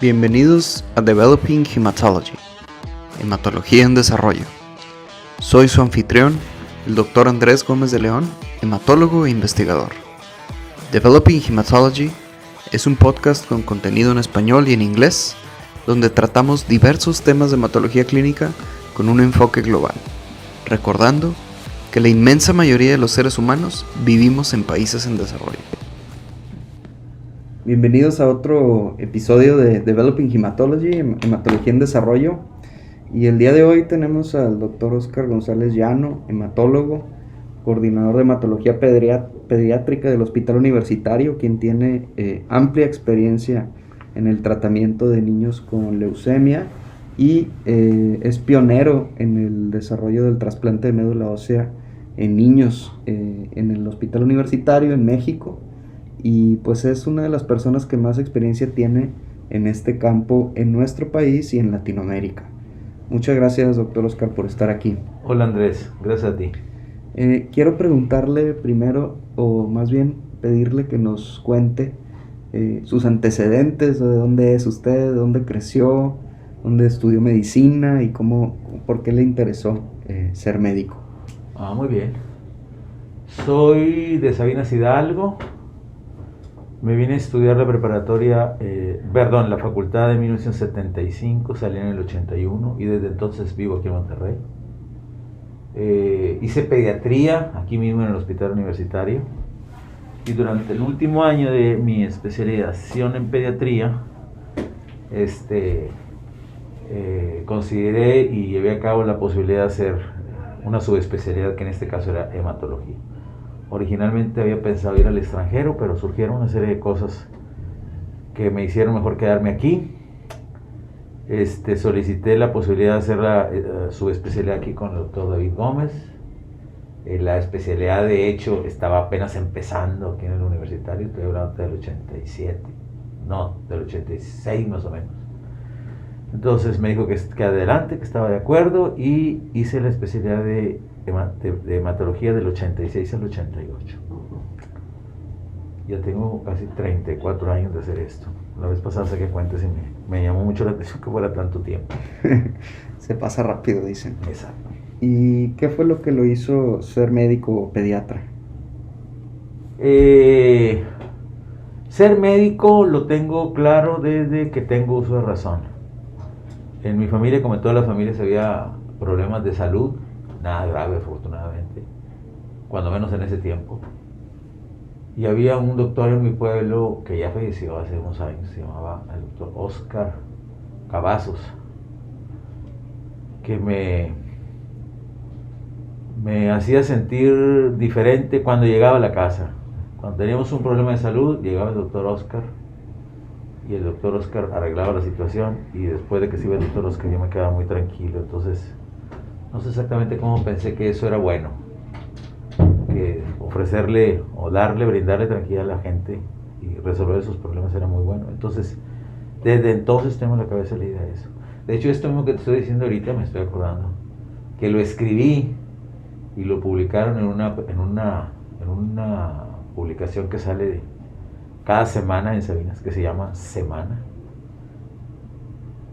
Bienvenidos a Developing Hematology, Hematología en Desarrollo. Soy su anfitrión, el Dr. Andrés Gómez de León, hematólogo e investigador. Developing Hematology es un podcast con contenido en español y en inglés, donde tratamos diversos temas de hematología clínica con un enfoque global, recordando que la inmensa mayoría de los seres humanos vivimos en países en desarrollo. Bienvenidos a otro episodio de Developing Hematology, Hematología en Desarrollo. Y el día de hoy tenemos al Dr. Oscar González Llano, hematólogo, coordinador de hematología pediátrica del Hospital Universitario, quien tiene amplia experiencia en el tratamiento de niños con leucemia y es pionero en el desarrollo del trasplante de médula ósea en niños en el Hospital Universitario en México. Y pues es una de las personas que más experiencia tiene en este campo en nuestro país y en Latinoamérica. Muchas gracias, doctor Oscar, por estar aquí. Hola Andrés, gracias a ti. Quiero preguntarle primero, o más bien pedirle que nos cuente sus antecedentes, de dónde es usted, de dónde creció, dónde estudió medicina y por qué le interesó ser médico. Muy bien. Soy de Sabinas Hidalgo. Me vine a estudiar la la facultad en 1975, salí en el 81 y desde entonces vivo aquí en Monterrey. Hice pediatría aquí mismo en el Hospital Universitario y durante el último año de mi especialización en pediatría consideré y llevé a cabo la posibilidad de hacer una subespecialidad que en este caso era hematología. Originalmente había pensado ir al extranjero, pero surgieron una serie de cosas que me hicieron mejor quedarme aquí. Solicité la posibilidad de hacer la subespecialidad aquí con el doctor David Gómez. La especialidad, de hecho, estaba apenas empezando aquí en el universitario, estoy hablando del 87, no, del 86 más o menos. Entonces me dijo que adelante, que estaba de acuerdo, y hice la especialidad de hematología del 86 al 88. Ya tengo casi 34 años de hacer esto. La vez pasada saqué cuentas y me llamó mucho la atención que fuera tanto tiempo. Se pasa rápido, dicen. Exacto. ¿Y qué fue lo que lo hizo ser médico o pediatra? Ser médico lo tengo claro desde que tengo uso de razón. En mi familia, como en todas las familias, había problemas de salud, nada grave afortunadamente, cuando menos en ese tiempo. Y había un doctor en mi pueblo que ya falleció hace unos años, se llamaba el doctor Oscar Cavazos, que me hacía sentir diferente cuando llegaba a la casa. Cuando teníamos un problema de salud, llegaba el doctor Oscar y el doctor Oscar arreglaba la situación, y después de que se iba el doctor Oscar yo me quedaba muy tranquilo. Entonces no sé exactamente cómo pensé que eso era bueno, que ofrecerle o brindarle tranquilidad a la gente y resolver esos problemas era muy bueno. Entonces desde entonces tengo en la cabeza la idea de eso. De hecho, esto mismo que te estoy diciendo ahorita me estoy acordando que lo escribí y lo publicaron en una publicación que sale cada semana en Sabinas, que se llama Semana.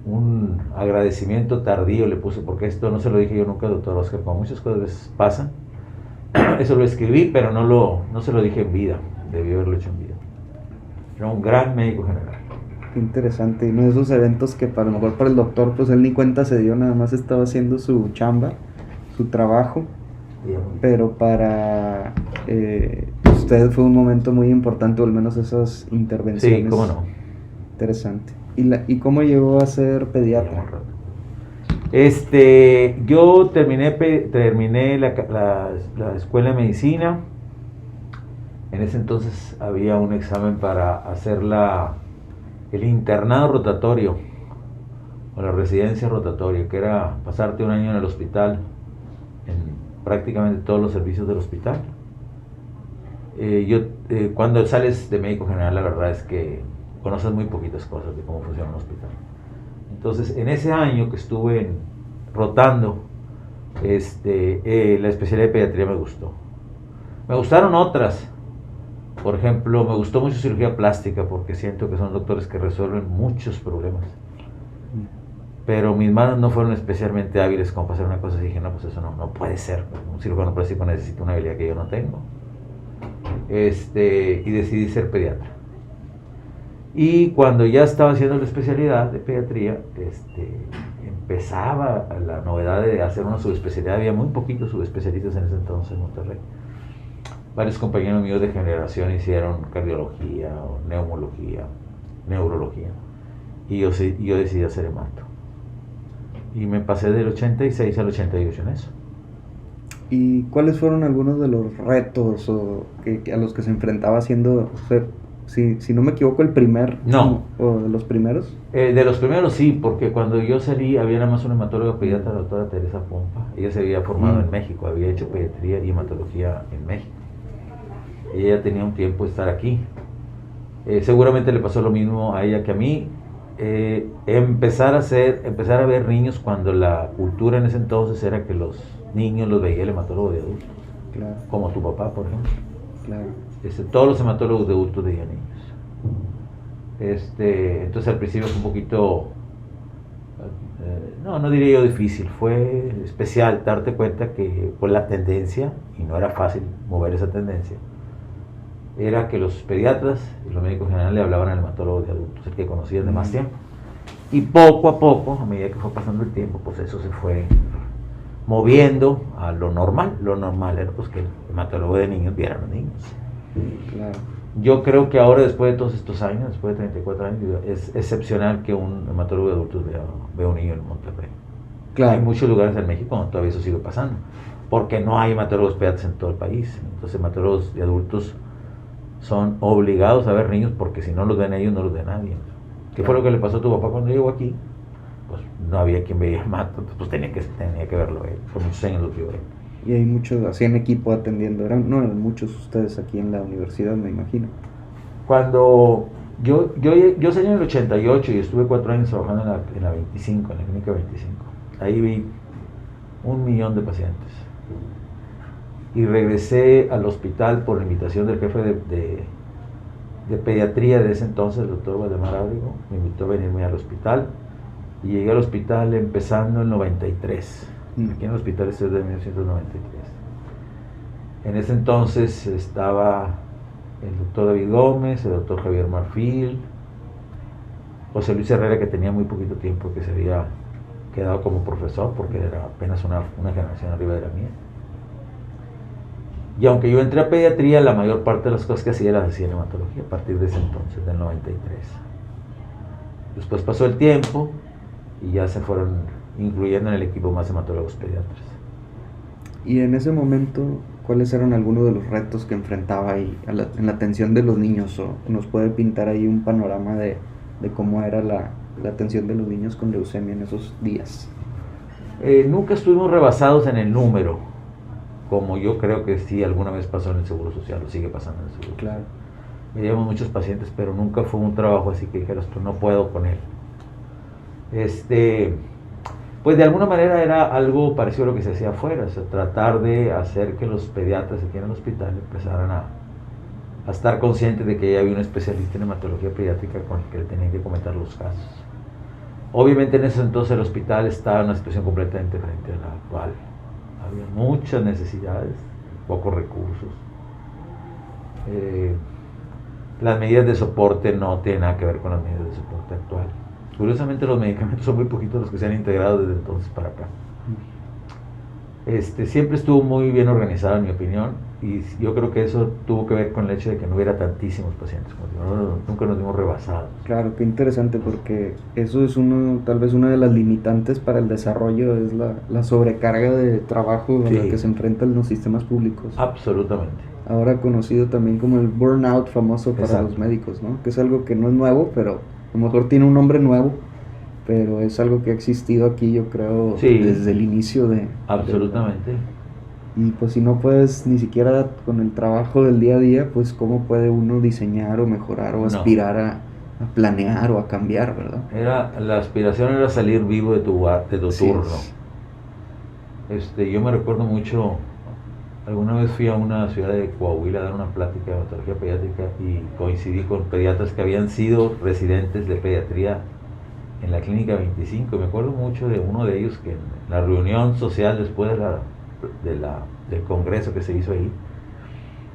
Un agradecimiento tardío le puse, porque esto no se lo dije yo nunca al doctor Oscar, como muchas cosas pasan. Eso lo escribí, pero no se lo dije en vida, debió haberlo hecho en vida. Era un gran médico general. Qué interesante, uno de esos eventos que para lo mejor para el doctor pues él ni cuenta se dio, nada más estaba haciendo su chamba, su trabajo, pero para usted fue un momento muy importante, o al menos esas intervenciones. Sí, cómo no. Interesante. ¿Y cómo llegó a ser pediatra? Yo terminé la escuela de medicina. En ese entonces había un examen para hacer el internado rotatorio o la residencia rotatoria, que era pasarte un año en el hospital, en prácticamente todos los servicios del hospital. Cuando sales de médico general, la verdad es que conoces muy poquitas cosas de cómo funciona un hospital. Entonces, en ese año que estuve rotando, la especialidad de pediatría me gustó. Me gustaron otras, Por ejemplo, me gustó mucho cirugía plástica porque siento que son doctores que resuelven muchos problemas. Pero mis manos no fueron especialmente hábiles como para hacer una cosa así. Dije, no, pues eso no puede ser. Un cirujano plástico necesita una habilidad que yo no tengo. Y decidí ser pediatra. Y cuando ya estaba haciendo la especialidad de pediatría, empezaba la novedad de hacer una subespecialidad. Había muy poquitos subespecialistas en ese entonces en Monterrey. Varios compañeros míos de generación hicieron cardiología, o neumología, neurología. Y yo decidí hacer hemato. Y me pasé del 86 al 88 en eso. ¿Y cuáles fueron algunos de los retos a los que se enfrentaba haciendo, si no me equivoco, el primer? No. ¿O de los primeros? De los primeros sí, porque cuando yo salí había nada más una hematóloga pediatra, la doctora Teresa Pompa. Ella se había formado en México, había hecho pediatría y hematología en México. Y ella tenía un tiempo de estar aquí. Seguramente le pasó lo mismo a ella que a mí. Empezar a ver niños cuando la cultura en ese entonces era que los niños los veía el hematólogo de adultos. Claro. Como tu papá, por ejemplo. Claro. Todos los hematólogos de adultos veían niños. Entonces al principio fue un poquito, no diría yo difícil, fue especial darte cuenta que por la tendencia, y no era fácil mover esa tendencia, era que los pediatras y los médicos generales le hablaban al hematólogo de adultos, el que conocían de más tiempo. Y poco a poco, a medida que fue pasando el tiempo, pues eso se fue moviendo a lo normal. Lo normal era pues que el hematólogo de niños viera a los niños. Claro. Yo creo que ahora, después de todos estos años, después de 34 años, es excepcional que un hematólogo de adultos vea a un niño en Monterrey. Claro. Hay muchos lugares en México donde todavía eso sigue pasando, porque no hay hematólogos pediatras en todo el país. Entonces hematólogos de adultos son obligados a ver niños, porque si no los ven ellos, no los ve nadie. ¿Qué fue lo que le pasó a tu papá cuando llegó aquí? Pues no había quien veía hemato, pues tenía que verlo él. Por muchos años lo vio él. Y hay muchos así en equipo atendiendo. Eran muchos ustedes aquí en la universidad, me imagino. Cuando yo salí en el 88 y estuve 4 años trabajando en la 25, en la clínica 25. Ahí vi 1 millón de pacientes. Y regresé al hospital por invitación del jefe de pediatría de ese entonces, el doctor Valdemar Ábrego. Me invitó a venirme al hospital. Y llegué al hospital empezando en 93. Aquí en el hospital estoy desde 1993. En ese entonces estaba el doctor David Gómez, el doctor Javier Marfil, José Luis Herrera, que tenía muy poquito tiempo, que se había quedado como profesor porque era apenas una generación arriba de la mía. Y aunque yo entré a pediatría, la mayor parte de las cosas que hacía las hacía en hematología a partir de ese entonces, del 93. Después pasó el tiempo y ya se fueron incluyendo en el equipo más hematólogos pediatras. Y en ese momento, ¿cuáles eran algunos de los retos que enfrentaba ahí en la atención de los niños? ¿O nos puede pintar ahí un panorama de cómo era la atención de los niños con leucemia en esos días? Nunca estuvimos rebasados en el número, como yo creo que sí alguna vez pasó en el Seguro Social, o sigue pasando en el Seguro Social. Claro. Veíamos muchos pacientes, pero nunca fue un trabajo así que dijeras tú, no puedo con él. Pues de alguna manera era algo parecido a lo que se hacía afuera, o sea, tratar de hacer que los pediatras aquí en el hospital empezaran a estar conscientes de que ya había un especialista en hematología pediátrica con el que le tenían que comentar los casos. Obviamente en ese entonces el hospital estaba en una situación completamente diferente a la actual. Había muchas necesidades, pocos recursos. Las medidas de soporte no tienen nada que ver con las medidas de soporte actual. Curiosamente los medicamentos son muy poquitos los que se han integrado desde entonces para acá. Siempre estuvo muy bien organizado en mi opinión, y yo creo que eso tuvo que ver con el hecho de que no hubiera tantísimos pacientes, nunca nos vimos rebasados. Claro, qué interesante, porque eso es tal vez una de las limitantes para el desarrollo, es la sobrecarga de trabajo a la que se enfrentan los sistemas públicos. Absolutamente. Ahora conocido también como el burnout famoso para los médicos, ¿no? Que es algo que no es nuevo, pero a lo mejor tiene un nombre nuevo, pero es algo que ha existido aquí, yo creo, desde el inicio de... Absolutamente. Y pues si no puedes ni siquiera con el trabajo del día a día, pues cómo puede uno diseñar o mejorar o aspirar a planear o a cambiar, ¿verdad? La aspiración era salir vivo de tu turno. Yo me recuerdo mucho Alguna vez fui a una ciudad de Coahuila a dar una plática de hematología pediátrica y coincidí con pediatras que habían sido residentes de pediatría en la clínica 25. Me acuerdo mucho de uno de ellos que en la reunión social después del congreso que se hizo ahí,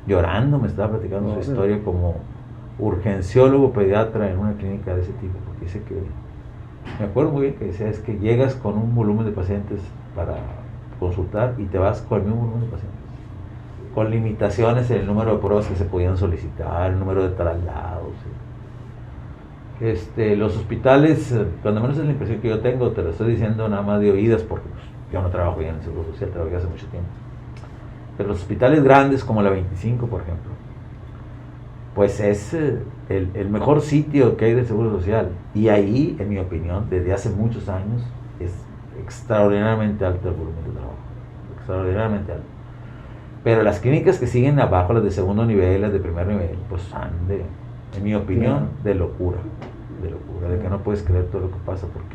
llorando me estaba platicando su historia como urgenciólogo pediatra en una clínica de ese tipo, porque dice que, me acuerdo muy bien que decía, es que llegas con un volumen de pacientes para consultar y te vas con el mismo volumen de pacientes, con limitaciones en el número de pruebas que se podían solicitar, el número de traslados. Los hospitales, cuando menos es la impresión que yo tengo, te lo estoy diciendo nada más de oídas, porque pues, yo no trabajo ya en el Seguro Social, trabajé hace mucho tiempo. Pero los hospitales grandes como la 25, por ejemplo, pues es el mejor sitio que hay del Seguro Social. Y ahí, en mi opinión, desde hace muchos años, es extraordinariamente alto el volumen de trabajo. Extraordinariamente alto. Pero las clínicas que siguen abajo, las de segundo nivel, las de primer nivel, pues han en mi opinión, de locura, de que no puedes creer todo lo que pasa porque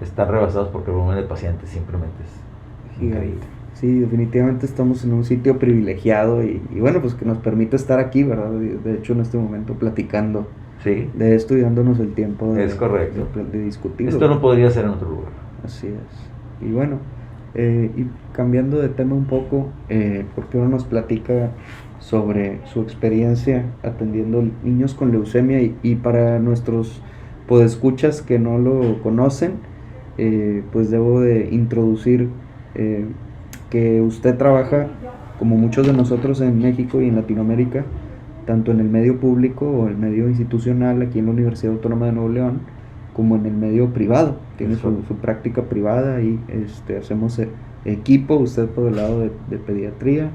están rebasados porque el volumen de pacientes simplemente es increíble. Sí, definitivamente estamos en un sitio privilegiado y bueno, pues que nos permite estar aquí, ¿verdad? De hecho, en este momento platicando de esto y dándonos el tiempo es correcto. De discutirlo. Esto no podría ser en otro lugar. Así es. Y bueno, y cambiando de tema un poco, ¿por qué no nos platica sobre su experiencia atendiendo niños con leucemia? Y para nuestros podescuchas que no lo conocen, pues debo de introducir que usted trabaja, como muchos de nosotros en México y en Latinoamérica, tanto en el medio público o el medio institucional aquí en la Universidad Autónoma de Nuevo León, como en el medio privado. Tiene su práctica privada y hacemos equipo, usted por el lado de pediatría,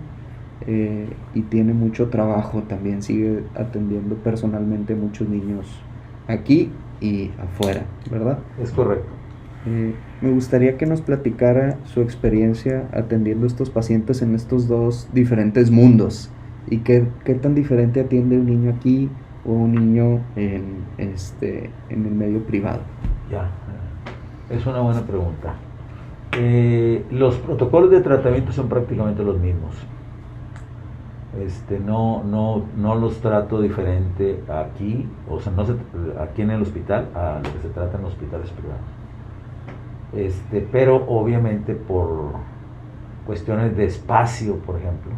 y tiene mucho trabajo, también sigue atendiendo personalmente muchos niños aquí y afuera, ¿verdad? Es correcto. Me gustaría que nos platicara su experiencia atendiendo a estos pacientes en estos dos diferentes mundos y qué tan diferente atiende un niño aquí o un niño en el medio privado. Ya, es una buena pregunta. Los protocolos de tratamiento son prácticamente los mismos. No los trato diferente aquí, o sea, aquí en el hospital a lo que se trata en los hospitales privados. Pero obviamente por cuestiones de espacio, por ejemplo,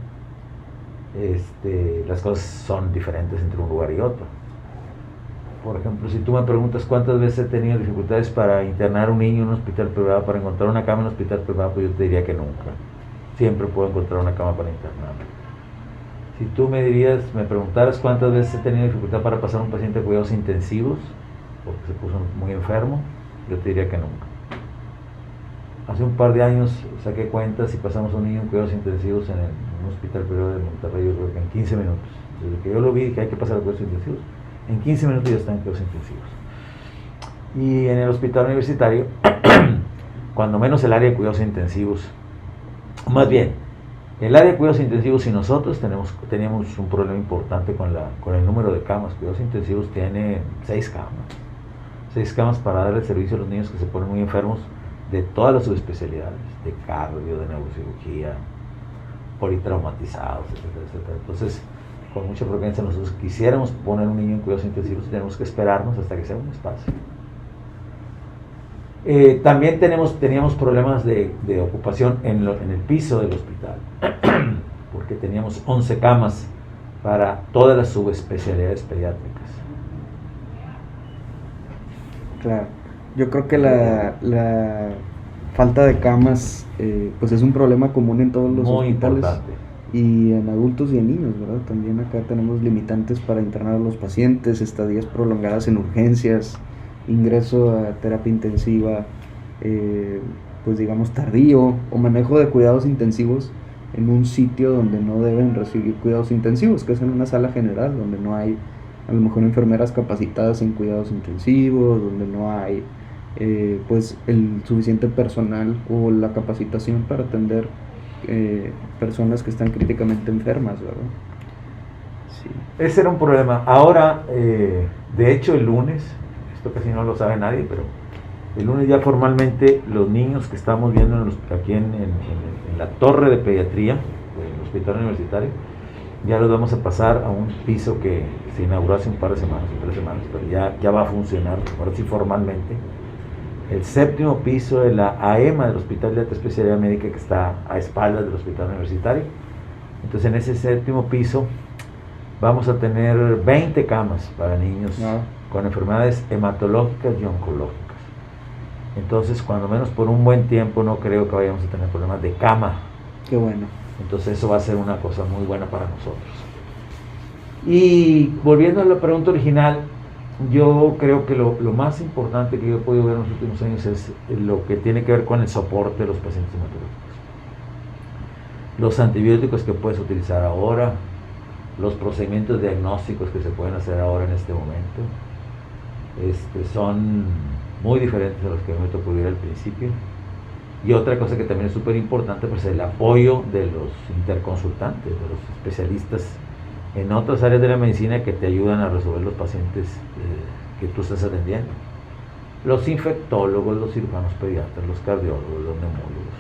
las cosas son diferentes entre un lugar y otro. Por ejemplo, si tú me preguntas cuántas veces he tenido dificultades para internar a un niño en un hospital privado, para encontrar una cama en un hospital privado, pues yo te diría que nunca. Siempre puedo encontrar una cama para internarlo. Si tú me preguntaras cuántas veces he tenido dificultad para pasar a un paciente a cuidados intensivos, porque se puso muy enfermo, yo te diría que nunca. Hace un par de años saqué cuentas y pasamos a un niño en cuidados intensivos en un hospital privado de Monterrey, yo creo que en 15 minutos. Desde que yo lo vi que hay que pasar a cuidados intensivos, en 15 minutos ya está en cuidados intensivos. Y en el hospital universitario, cuando menos el área de cuidados intensivos, más bien, el área de cuidados intensivos, y nosotros teníamos un problema importante con el número de camas. Cuidados intensivos tiene 6 camas. 6 camas para darle servicio a los niños que se ponen muy enfermos de todas las subespecialidades, de cardio, de neurocirugía, politraumatizados, etcétera, etcétera. Entonces, con mucha frecuencia nosotros quisiéramos poner un niño en cuidados intensivos y tenemos que esperarnos hasta que sea un espacio. También teníamos problemas de ocupación en el piso del hospital, porque teníamos 11 camas para todas las subespecialidades pediátricas. Claro, yo creo que la falta de camas pues es un problema común en todos los muy hospitales. Importante. Y en adultos y en niños, ¿verdad? También acá tenemos limitantes para internar a los pacientes, estadías prolongadas en urgencias, ingreso a terapia intensiva, pues digamos tardío, o manejo de cuidados intensivos en un sitio donde no deben recibir cuidados intensivos, que es en una sala general, donde no hay a lo mejor enfermeras capacitadas en cuidados intensivos, donde no hay pues el suficiente personal o la capacitación para atender personas que están críticamente enfermas, ¿verdad? Sí. Ese era un problema. Ahora, de hecho, el lunes, esto casi no lo sabe nadie, pero el lunes ya formalmente los niños que estamos viendo aquí en la torre de pediatría del hospital universitario, ya los vamos a pasar a un piso que se inauguró hace un par de semanas, 3 semanas, pero ya va a funcionar, ahora sí formalmente. El 7º piso de la AEMA del Hospital de Alta Especialidad Médica, que está a espaldas del hospital universitario. Entonces en ese 7º piso vamos a tener 20 camas para niños con enfermedades hematológicas y oncológicas. Entonces, cuando menos por un buen tiempo, no creo que vayamos a tener problemas de cama. Qué bueno. Entonces eso va a ser una cosa muy buena para nosotros. Y volviendo a la pregunta original, yo creo que lo más importante que yo he podido ver en los últimos años es lo que tiene que ver con el soporte de los pacientes hematológicos. Los antibióticos que puedes utilizar ahora, los procedimientos diagnósticos que se pueden hacer ahora en este momento, son muy diferentes a los que me tocó vivir al principio. Y otra cosa que también es súper importante, pues el apoyo de los interconsultantes, de los especialistas en otras áreas de la medicina que te ayudan a resolver los pacientes que tú estás atendiendo. Los infectólogos, los cirujanos pediatras, los cardiólogos, los neumólogos.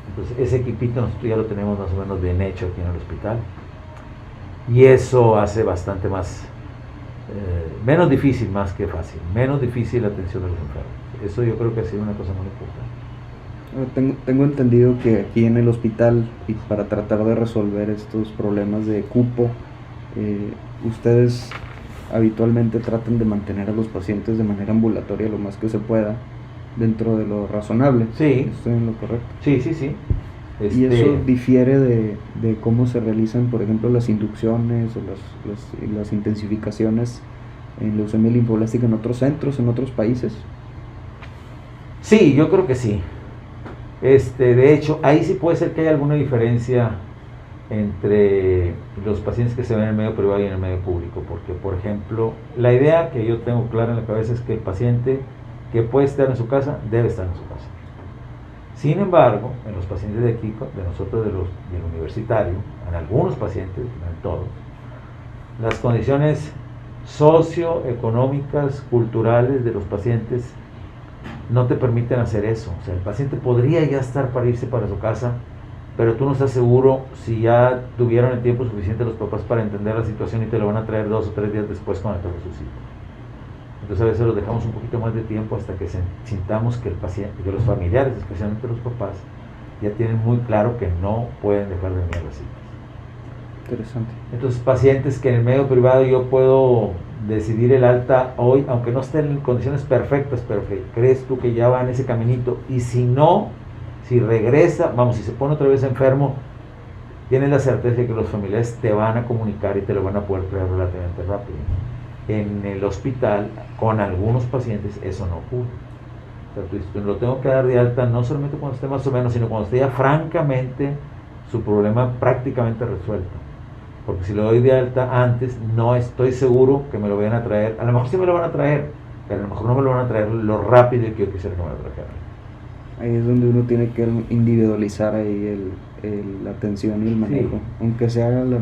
Entonces ese equipito nosotros ya lo tenemos más o menos bien hecho aquí en el hospital. Y eso hace bastante más, menos difícil más que fácil, menos difícil la atención de los enfermos. Eso yo creo que ha sido una cosa muy importante. Tengo entendido que aquí en el hospital, y para tratar de resolver estos problemas de cupo, ustedes habitualmente tratan de mantener a los pacientes de manera ambulatoria lo más que se pueda, dentro de lo razonable. Sí. ¿Estoy en lo correcto? Sí, sí, sí. ¿Y eso difiere de cómo se realizan, por ejemplo, las inducciones o las intensificaciones en leucemia linfoblástica en otros centros, en otros países? Sí, yo creo que sí. De hecho, ahí sí puede ser que haya alguna diferencia entre los pacientes que se ven en el medio privado y en el medio público, porque, por ejemplo, la idea que yo tengo clara en la cabeza es que el paciente que puede estar en su casa, debe estar en su casa. Sin embargo, en los pacientes de aquí, de nosotros del universitario, en algunos pacientes, no en todos, las condiciones socioeconómicas, culturales de los pacientes no te permiten hacer eso. O sea, el paciente podría ya estar para irse para su casa, pero tú no estás seguro si ya tuvieron el tiempo suficiente los papás para entender la situación y te lo van a traer 2 o 3 días después cuando te resucite. Entonces a veces los dejamos un poquito más de tiempo hasta que sintamos que el paciente, que los familiares, especialmente los papás, ya tienen muy claro que no pueden dejar de venir a las citas. Interesante. Entonces pacientes que en el medio privado yo puedo decidir el alta hoy, aunque no estén en condiciones perfectas, pero que crees tú que ya va en ese caminito, y si no, si regresa, vamos, si se pone otra vez enfermo, tienes la certeza de que los familiares te van a comunicar y te lo van a poder traer relativamente rápido. En el hospital, con algunos pacientes, eso no ocurre. O sea, tú dices, lo tengo que dar de alta no solamente cuando esté más o menos, sino cuando esté ya francamente su problema prácticamente resuelto. Porque si lo doy de alta antes, no estoy seguro que me lo vayan a traer. A lo mejor sí me lo van a traer, pero a lo mejor no me lo van a traer lo rápido que yo quisiera que me lo trajeran. Ahí es donde uno tiene que individualizar ahí la atención y el manejo. Sí. Aunque sea el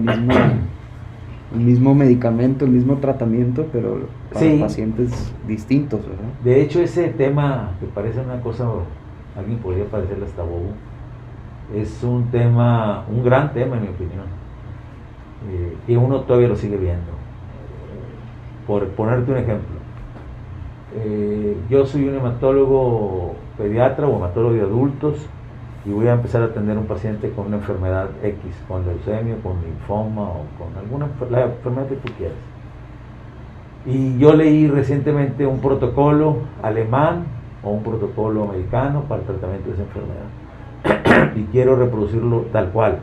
mismo medicamento, el mismo tratamiento, pero para pacientes distintos, ¿verdad? De hecho, ese tema, que parece una cosa, alguien podría parecerle hasta bobo, es un tema, un gran tema en mi opinión, y uno todavía lo sigue viendo. Por ponerte un ejemplo, yo soy un hematólogo pediatra o hematólogo de adultos, y voy a empezar a atender a un paciente con una enfermedad X, con leucemia, con linfoma o con alguna la enfermedad que tú quieras. Y yo leí recientemente un protocolo alemán o un protocolo americano para el tratamiento de esa enfermedad y quiero reproducirlo tal cual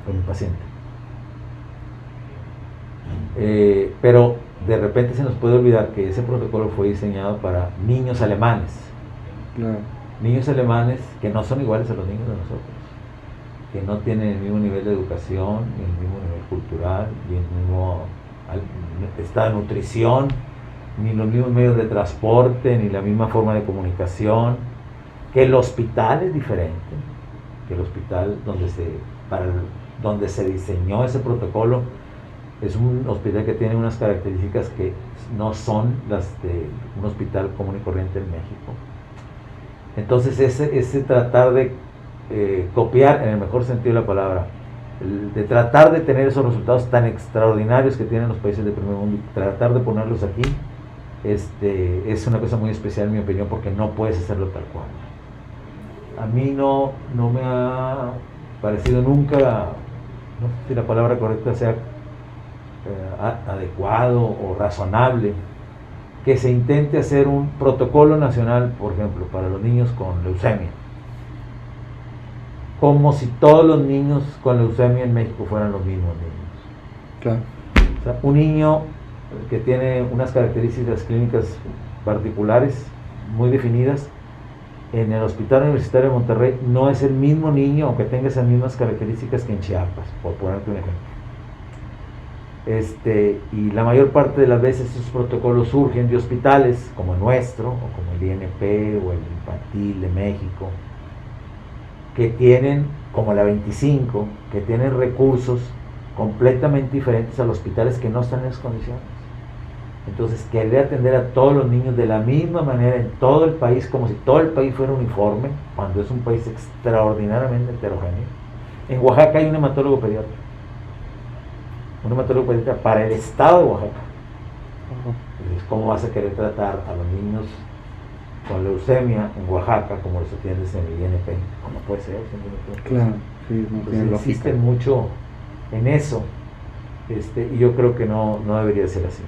con mi paciente. Pero de repente se nos puede olvidar que ese protocolo fue diseñado para niños alemanes. Claro. Niños alemanes que no son iguales a los niños de nosotros, que no tienen el mismo nivel de educación, ni el mismo nivel cultural, ni el mismo estado de nutrición, ni los mismos medios de transporte, ni la misma forma de comunicación, que el hospital es diferente, que el hospital donde se diseñó ese protocolo es un hospital que tiene unas características que no son las de un hospital común y corriente en México. Entonces ese tratar de copiar, en el mejor sentido de la palabra, de tratar de tener esos resultados tan extraordinarios que tienen los países del primer mundo, tratar de ponerlos aquí, es una cosa muy especial en mi opinión, porque no puedes hacerlo tal cual. A mí no me ha parecido nunca, no sé si la palabra correcta sea adecuado o razonable, que se intente hacer un protocolo nacional, por ejemplo, para los niños con leucemia, como si todos los niños con leucemia en México fueran los mismos niños. Claro. O sea, un niño que tiene unas características clínicas particulares muy definidas, en el Hospital Universitario de Monterrey no es el mismo niño, aunque tenga esas mismas características, que en Chiapas, por ponerte un ejemplo. Y la mayor parte de las veces esos protocolos surgen de hospitales como el nuestro, o como el INP o el Infantil de México, que tienen, como la 25, que tienen recursos completamente diferentes a los hospitales que no están en esas condiciones. Entonces, querer atender a todos los niños de la misma manera en todo el país, como si todo el país fuera uniforme, cuando es un país extraordinariamente heterogéneo. En Oaxaca hay un hematólogo pediatra. Un hematólogo pediatra para el estado de Oaxaca. Entonces, ¿cómo vas a querer tratar a los niños con leucemia en Oaxaca como los atiendes en el INP? ¿Cómo puede ser? Claro, sí, no tiene lógica. Insisten mucho en eso. Y yo creo que no debería ser así.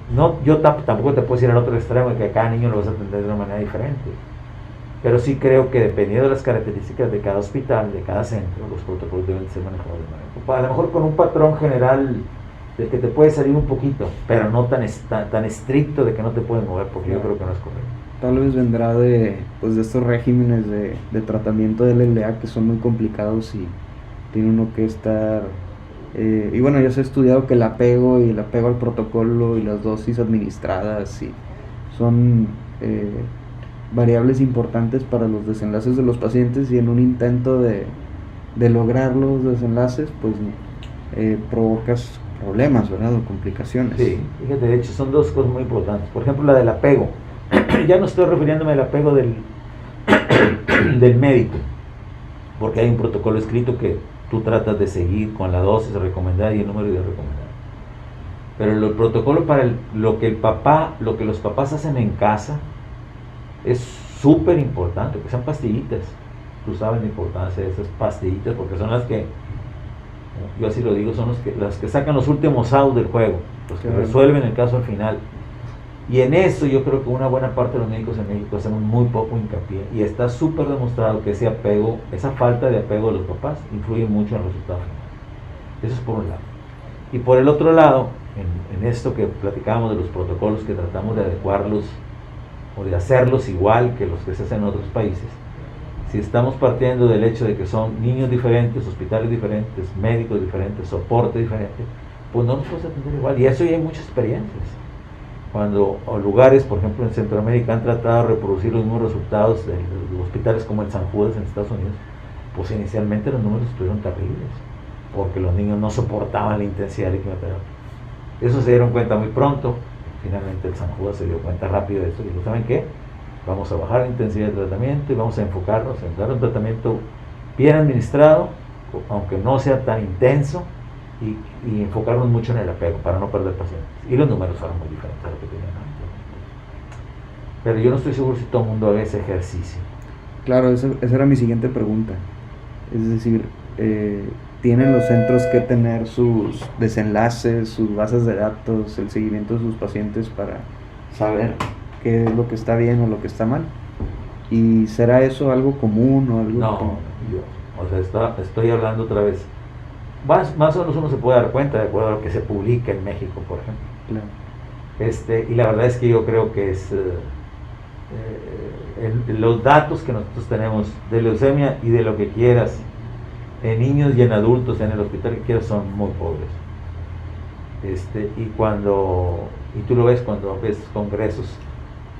Yo tampoco te puedo ir al otro extremo de que a cada niño lo vas a atender de una manera diferente, pero sí creo que dependiendo de las características de cada hospital, de cada centro, los protocolos deben ser manejados de manera, a lo mejor con un patrón general del que te puede salir un poquito, pero no tan estricto de que no te puedes mover, porque yo creo que no es correcto. Tal vez vendrá de estos regímenes de tratamiento del LLA que son muy complicados y tiene uno que estar... y bueno, ya se ha estudiado que el apego al protocolo y las dosis administradas son variables importantes para los desenlaces de los pacientes, y en un intento de lograr los desenlaces, pues provocas problemas, ¿verdad? O complicaciones. Sí, fíjate, de hecho son dos cosas muy importantes. Por ejemplo, la del apego. Ya no estoy refiriéndome al apego del médico, porque hay un protocolo escrito que tú tratas de seguir con la dosis recomendada y el número de recomendado. Pero el protocolo para lo que los papás hacen en casa es súper importante, que sean pastillitas. Tú sabes la importancia de esas pastillitas, porque son las que, yo así lo digo, son las que sacan los últimos outs del juego, los que resuelven el caso al final. Y en eso yo creo que una buena parte de los médicos en México hacemos muy poco hincapié, y está súper demostrado que ese apego, esa falta de apego de los papás influye mucho en el resultado final. Eso es por un lado. Y por el otro lado, en esto que platicábamos de los protocolos, que tratamos de adecuarlos o de hacerlos igual que los que se hacen en otros países, si estamos partiendo del hecho de que son niños diferentes, hospitales diferentes, médicos diferentes, soporte diferente, pues no nos podemos atender igual. Y eso ya hay muchas experiencias. Cuando lugares, por ejemplo en Centroamérica, han tratado de reproducir los mismos resultados de hospitales como el San Judas en Estados Unidos, pues inicialmente los números estuvieron terribles, porque los niños no soportaban la intensidad de quimioterapia. Eso se dieron cuenta muy pronto. Finalmente el San Judas se dio cuenta rápido de eso y dijo, ¿saben qué? Vamos a bajar la intensidad de tratamiento y vamos a enfocarnos en dar un tratamiento bien administrado, aunque no sea tan intenso, y enfocarnos mucho en el apego para no perder pacientes. Y los números fueron muy diferentes a lo que tenían antes. Pero yo no estoy seguro si todo el mundo haga ese ejercicio. Claro, esa era mi siguiente pregunta. Es decir, ¿tienen los centros que tener sus desenlaces, sus bases de datos, el seguimiento de sus pacientes para saber qué es lo que está bien o lo que está mal? ¿Y será eso algo común o algo? No, estoy hablando otra vez. Más o menos uno se puede dar cuenta de acuerdo a lo que se publica en México, por ejemplo. Claro. Y la verdad es que yo creo que es los datos que nosotros tenemos de leucemia y de lo que quieras en niños y en adultos en el hospital que quieras son muy pobres. Y tú lo ves cuando ves congresos,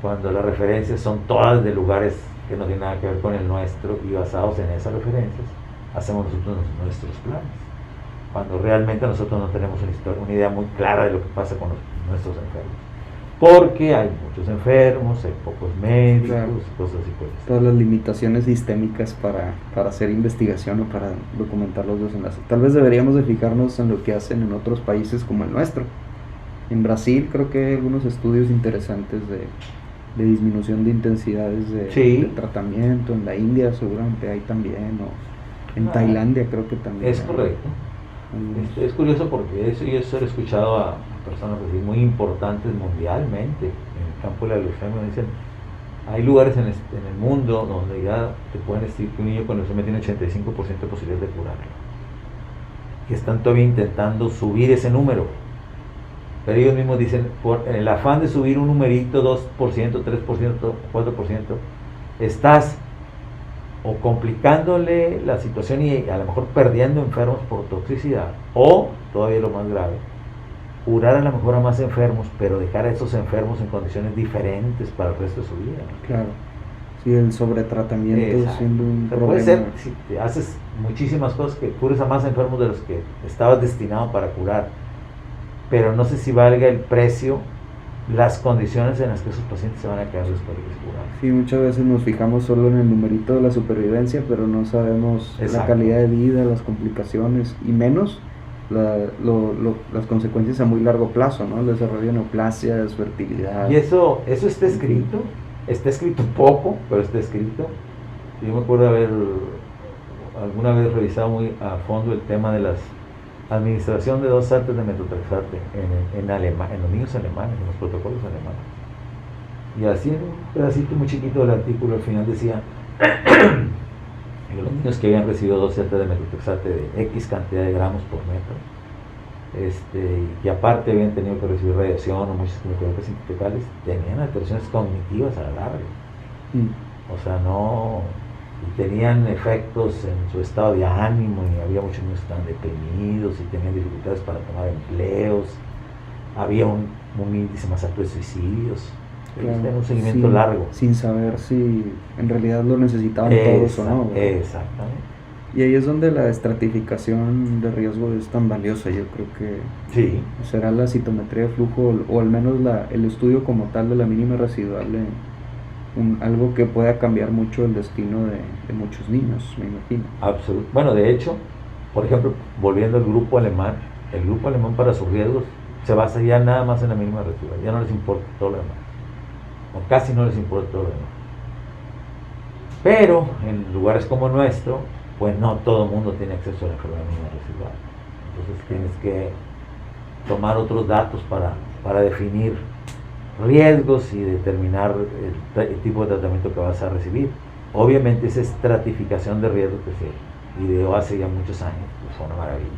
cuando las referencias son todas de lugares que no tienen nada que ver con el nuestro, y basados en esas referencias hacemos nosotros nuestros planes, cuando realmente nosotros no tenemos una idea muy clara de lo que pasa con nuestros enfermos. porque hay muchos enfermos, hay pocos médicos, Claro. cosas así pues. Todas las limitaciones sistémicas para hacer investigación o para documentar los desenlaces. Tal vez deberíamos de fijarnos en lo que hacen en otros países como el nuestro. En Brasil creo que hay algunos estudios interesantes de disminución de intensidades Sí. de tratamiento. En la India seguramente hay también, o en Ah, Tailandia creo que también Es hay correcto. algunos. Es curioso porque eso yo he escuchado a personas así muy importantes mundialmente en el campo de la leucemia. Dicen, hay lugares en el mundo donde ya te pueden decir que un niño con leucemia tiene 85% de posibilidad de curarlo. Y están todavía intentando subir ese número. Pero ellos mismos dicen, por el afán de subir un numerito, 2%, 3%, 4%, estás o complicándole la situación y a lo mejor perdiendo enfermos por toxicidad, o, todavía lo más grave, curar a lo mejor a más enfermos, pero dejar a esos enfermos en condiciones diferentes para el resto de su vida. Claro, sí, el sobretratamiento Exacto. siendo un O sea, problema. puede ser, si te haces muchísimas cosas, que cures a más enfermos de los que estabas destinado para curar, pero no sé si valga el precio las condiciones en las que esos pacientes se van a quedar después de que se curan. Sí, muchas veces nos fijamos solo en el numerito de la supervivencia, pero no sabemos la Exacto. calidad de vida, las complicaciones y menos las consecuencias a muy largo plazo, ¿no? El desarrollo de neoplasias, fertilidad. Y eso está escrito poco, pero está escrito. Yo me acuerdo haber alguna vez revisado muy a fondo el tema de la administración de 2 saltos de metotrexate en los niños alemanes, en los protocolos alemanes. Y así en un pedacito muy chiquito del artículo al final decía que los niños que habían recibido 2 saltos de metotrexate de X cantidad de gramos por metro, y aparte habían tenido que recibir radiación o muchas quimioterapias sinteticales, tenían alteraciones cognitivas a la larga. O sea, no, y tenían efectos en su estado de ánimo, y había muchos niños que estaban deprimidos y tenían dificultades para tomar empleos, había un índice más alto de suicidios. Claro, Tenían un seguimiento largo. sin saber si en realidad lo necesitaban todos o no, ¿verdad? Exactamente. Y ahí es donde la estratificación de riesgo es tan valiosa. Yo creo que Sí, será la citometría de flujo, o al menos el estudio como tal de la mínima residual, algo que pueda cambiar mucho el destino de muchos niños, me imagino. absolutamente. Bueno, de hecho, por ejemplo, volviendo al grupo alemán, el grupo alemán para sus riesgos se basa ya nada más en la mínima residual, ya no les importa todo lo demás, o casi no les importa todo lo demás. Pero en lugares como nuestro, pues no todo el mundo tiene acceso a la enfermedad mínima residual. Entonces tienes que tomar otros datos para definir riesgos y determinar el tipo de tratamiento que vas a recibir. Obviamente esa estratificación de riesgos que se ideó hace ya muchos años, pues fue una maravilla.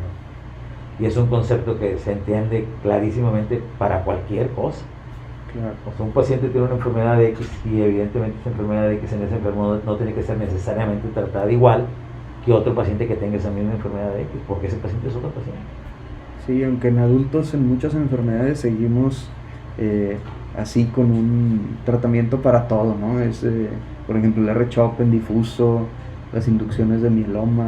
Y es un concepto que se entiende clarísimamente para cualquier cosa. Claro. O sea, un paciente tiene una enfermedad de X y evidentemente esa enfermedad de X en ese enfermo no tiene que ser necesariamente tratada igual que otro paciente que tenga esa misma enfermedad de X, porque ese paciente es otro paciente. Sí, aunque en adultos en muchas enfermedades seguimos así con un tratamiento para todo, ¿no? Por ejemplo, el R-CHOP en difuso, las inducciones de mieloma.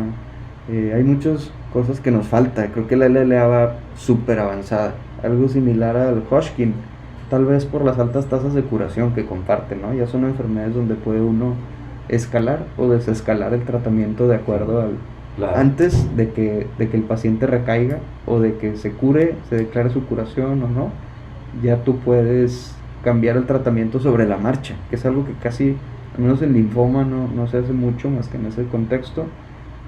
Hay muchas cosas que nos falta. Creo que la LLA va súper avanzada. Algo similar al Hodgkin, tal vez por las altas tasas de curación que comparte, ¿no? Ya son enfermedades donde puede uno escalar o desescalar el tratamiento de acuerdo al... Claro. Antes de que el paciente recaiga o de que se cure, se declare su curación o no, ya tú puedes cambiar el tratamiento sobre la marcha, que es algo que casi, al menos en linfoma no se hace mucho más que en ese contexto.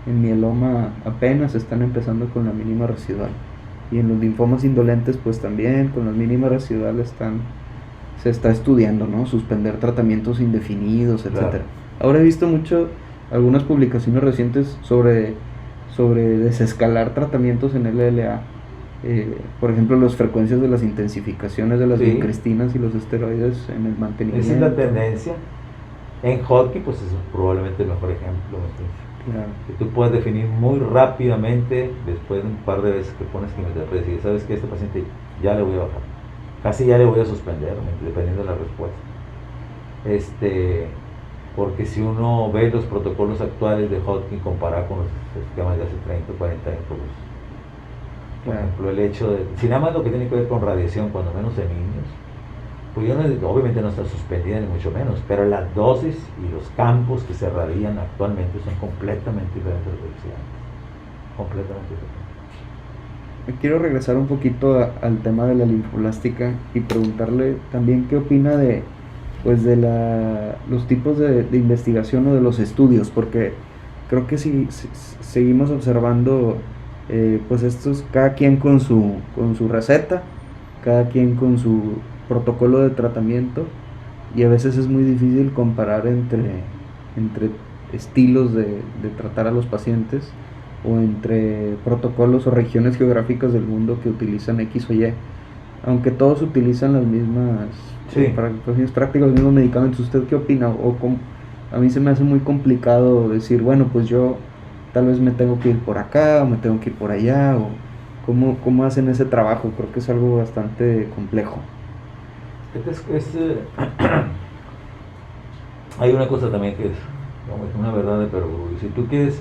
En mieloma apenas están empezando con la mínima residual. Y en los linfomas indolentes pues también con la mínima residual se está estudiando, ¿no? Suspender tratamientos indefinidos, etcétera. Claro. Ahora he visto algunas publicaciones recientes sobre desescalar tratamientos en LLA. Por ejemplo, las frecuencias de las intensificaciones de las Sí. vincristinas y los esteroides en el mantenimiento. Esa es la tendencia. En Hodgkin, pues es probablemente el mejor ejemplo. Claro. Que tú puedes definir muy rápidamente, después de un par de veces que pones quimioterapia, decir, sabes que a este paciente ya le voy a bajar, casi ya le voy a suspender, dependiendo de la respuesta. Porque si uno ve los protocolos actuales de Hodgkin comparado con los esquemas de hace 30 o 40 años, pues, por Claro. ejemplo, el hecho de, si nada más lo que tiene que ver con radiación, cuando menos en niños, pues yo obviamente no está suspendida ni mucho menos, pero las dosis y los campos que se irradian actualmente son completamente diferentes de los que antes. Completamente diferentes. Quiero regresar un poquito al tema de la linfoblástica y preguntarle también qué opina de, pues, de los tipos de investigación o de los estudios, porque creo que si seguimos observando, pues estos, cada quien con su receta, cada quien con su protocolo de tratamiento, y a veces es muy difícil comparar entre estilos de tratar a los pacientes, o entre protocolos o regiones geográficas del mundo que utilizan X o Y, aunque todos utilizan las mismas, sí, para fines prácticos, los mismos medicamentos. ¿Usted qué opina? A mí se me hace muy complicado decir, bueno, pues yo tal vez me tengo que ir por acá o me tengo que ir por allá, o cómo hacen ese trabajo. Creo que es algo bastante complejo. Hay una cosa también que es una verdad de perogrullo. Si tú quieres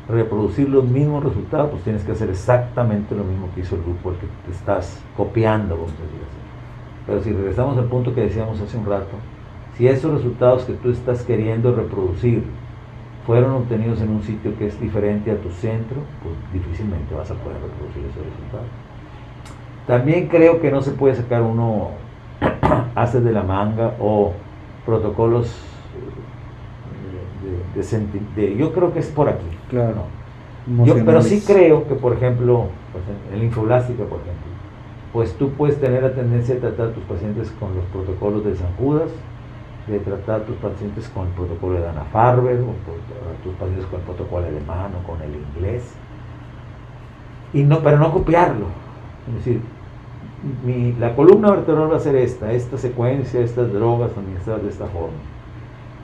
reproducir los mismos resultados, pues tienes que hacer exactamente lo mismo que hizo el grupo al que te estás copiando, vamos a decir así. Pero si regresamos al punto que decíamos hace un rato, si esos resultados que tú estás queriendo reproducir fueron obtenidos en un sitio que es diferente a tu centro, pues difícilmente vas a poder reproducir esos resultados. También creo que no se puede sacar uno haces de la manga o protocolos yo creo que es por aquí. Claro. Pero sí creo que, por ejemplo, pues en la infoblástica, por ejemplo, pues tú puedes tener la tendencia de tratar a tus pacientes con los protocolos de San Judas, de tratar a tus pacientes con el protocolo de Dana-Farber, o a tus pacientes con el protocolo alemán o con el inglés, pero no copiarlo. Es decir, la columna vertebral va a ser esta secuencia, estas drogas administradas de esta forma.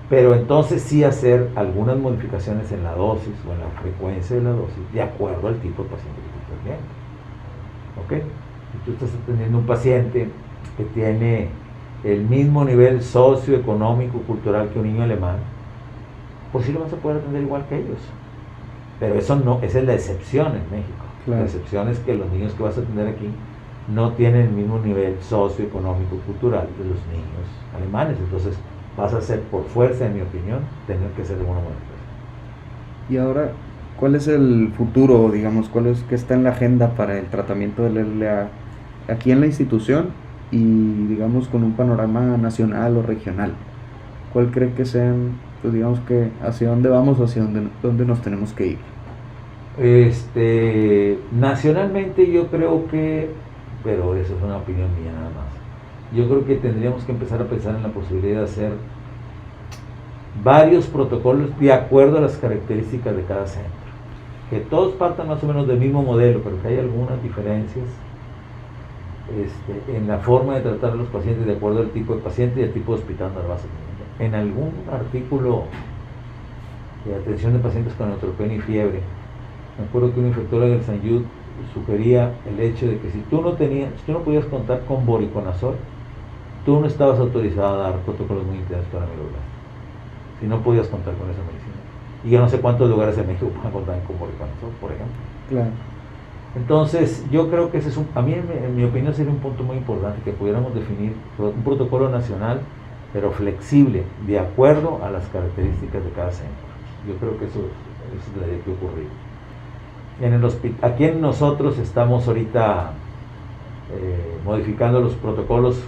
Pero entonces sí hacer algunas modificaciones en la dosis o en la frecuencia de la dosis de acuerdo al tipo de paciente que tú estás viendo. ¿Ok? Si tú estás atendiendo un paciente que tiene el mismo nivel socioeconómico, cultural que un niño alemán, pues sí lo vas a poder atender igual que ellos. Pero eso no, esa es la excepción en México. Claro. La excepción es que los niños que vas a atender aquí no tienen el mismo nivel socioeconómico, cultural de los niños alemanes. Entonces vas a hacer, por fuerza, en mi opinión, tener que hacer alguna modificación. Y ahora, ¿cuál es el futuro, digamos, qué está en la agenda para el tratamiento del LLA aquí en la institución y, digamos, con un panorama nacional o regional? ¿Cuál cree que sean, pues digamos, que hacia dónde vamos o hacia dónde nos tenemos que ir? Nacionalmente yo creo que, pero eso es una opinión mía nada más, yo creo que tendríamos que empezar a pensar en la posibilidad de hacer varios protocolos de acuerdo a las características de cada centro. Que todos partan más o menos del mismo modelo, pero que hay algunas diferencias en la forma de tratar a los pacientes de acuerdo al tipo de paciente y al tipo de hospital donde vas a tener. En algún artículo de atención de pacientes con neutropenia y fiebre, me acuerdo que un infectólogo del San Jude sugería el hecho de que si tú no podías contar con voriconazol, tú no estabas autorizado a dar protocolos muy intensos para amiloblástica, si no podías contar con esa medicina. Y yo no sé cuántos lugares en México pueden contar con voriconazol, por ejemplo. Claro. Entonces, yo creo que ese es a mí, en mi opinión, sería un punto muy importante, que pudiéramos definir un protocolo nacional, pero flexible, de acuerdo a las características de cada centro. Yo creo que eso debería que ocurrir. Aquí nosotros estamos ahorita modificando los protocolos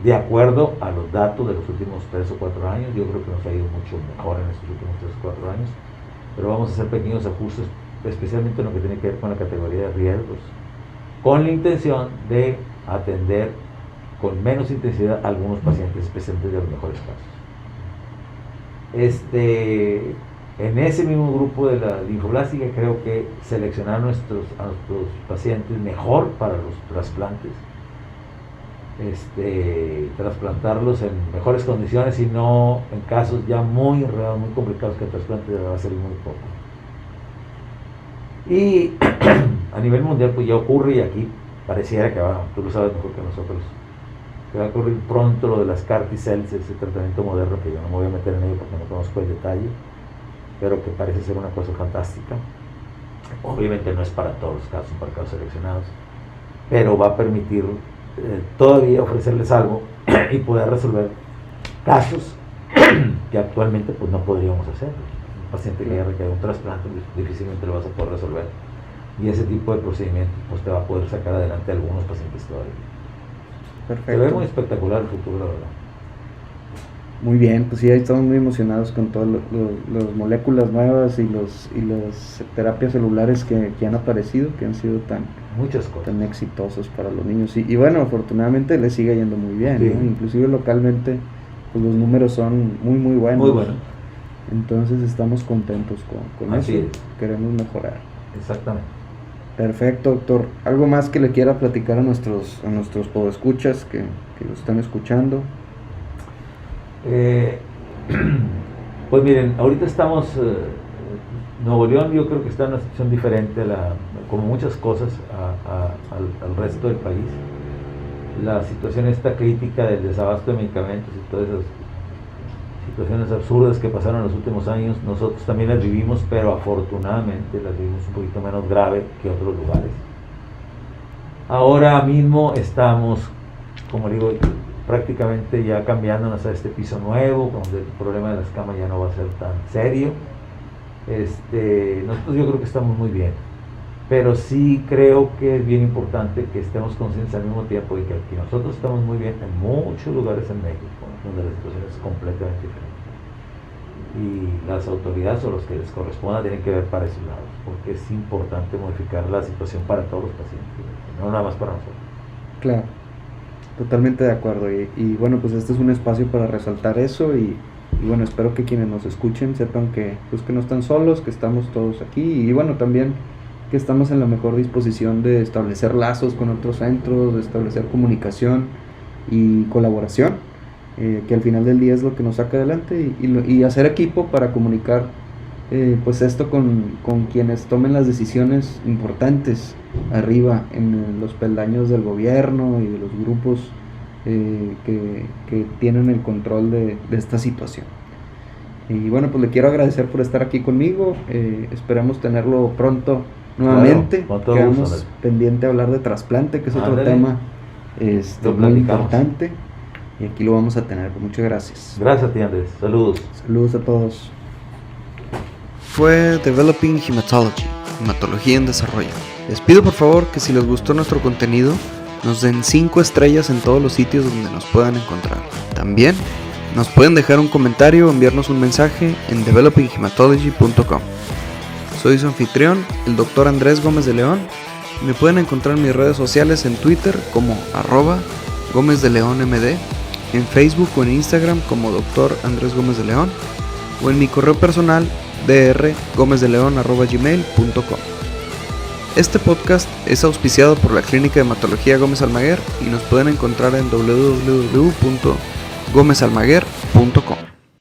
de acuerdo a los datos de los últimos 3 o 4 años. Yo creo que nos ha ido mucho mejor en estos últimos 3 o 4 años, pero vamos a hacer pequeños ajustes, especialmente en lo que tiene que ver con la categoría de riesgos, con la intención de atender con menos intensidad a algunos pacientes, especialmente de los mejores casos. En ese mismo grupo de la linfoblástica, creo que seleccionar a nuestros pacientes mejor para los trasplantes, trasplantarlos en mejores condiciones y no en casos ya muy complicados, que el trasplante va a ser muy poco. Y a nivel mundial pues ya ocurre, y aquí pareciera que tú lo sabes mejor que nosotros, que va a ocurrir pronto lo de las CAR T-cells, ese tratamiento moderno que yo no me voy a meter en ello porque no conozco el detalle, pero que parece ser una cosa fantástica. Obviamente no es para todos los casos, son para casos seleccionados, pero va a permitir todavía ofrecerles algo y poder resolver casos que actualmente pues no podríamos hacer. Un paciente que ya requiere un trasplante difícilmente lo vas a poder resolver, y ese tipo de procedimientos pues te va a poder sacar adelante a algunos pacientes todavía. Perfecto. Se ve muy espectacular el futuro, la verdad. Muy bien, pues sí, ahí estamos muy emocionados con todas las moléculas nuevas y las terapias celulares que han aparecido, que han sido muchas cosas tan exitosos para los niños. Y bueno, afortunadamente les sigue yendo muy bien, sí. ¿no? Inclusive localmente pues los números son muy buenos. Muy buenos. Entonces estamos contentos con eso. Así es. Queremos mejorar. Exactamente. Perfecto, doctor. ¿Algo más que le quiera platicar a nuestros podescuchas que lo están escuchando? Pues miren, ahorita estamos, Nuevo León yo creo que está en una situación diferente, como muchas cosas, al resto del país. La situación esta crítica del desabasto de medicamentos y todas esas situaciones absurdas que pasaron en los últimos años, nosotros también las vivimos, pero afortunadamente las vivimos un poquito menos grave que otros lugares. Ahora mismo estamos, como digo, prácticamente ya cambiándonos a este piso nuevo, donde el problema de las camas ya no va a ser tan serio. Nosotros yo creo que estamos muy bien, pero sí creo que es bien importante que estemos conscientes al mismo tiempo de que aquí nosotros estamos muy bien en muchos lugares en México, donde la situación es completamente diferente. Y las autoridades o los que les corresponda tienen que ver para esos lados, porque es importante modificar la situación para todos los pacientes, no nada más para nosotros. Claro. Totalmente de acuerdo, y bueno, pues este es un espacio para resaltar eso, y bueno, espero que quienes nos escuchen sepan que no están solos, que estamos todos aquí, y bueno, también que estamos en la mejor disposición de establecer lazos con otros centros, de establecer comunicación y colaboración, que al final del día es lo que nos saca adelante, y hacer equipo para comunicar pues esto con quienes tomen las decisiones importantes arriba en los peldaños del gobierno y de los grupos que tienen el control de esta situación. Y bueno, pues le quiero agradecer por estar aquí conmigo, esperamos tenerlo pronto nuevamente. Claro, quedamos pendiente a hablar de trasplante, que es otro tema muy importante, y aquí lo vamos a tener. Muchas gracias. Gracias a ti, Andrés. Saludos. Saludos a todos. Fue Developing Hematology, hematología en desarrollo. Les pido por favor que si les gustó nuestro contenido, nos den 5 estrellas en todos los sitios donde nos puedan encontrar. También nos pueden dejar un comentario o enviarnos un mensaje en developinghematology.com. Soy su anfitrión, el Dr. Andrés Gómez de León. Me pueden encontrar en mis redes sociales en Twitter como @GómezDeLeónMD, en Facebook o en Instagram como Dr. Andrés Gómez de León, o en mi correo personal drgomezDeLeón@gmail.com. Este podcast es auspiciado por la Clínica de Hematología Gómez Almaguer y nos pueden encontrar en www.gomezalmaguer.com.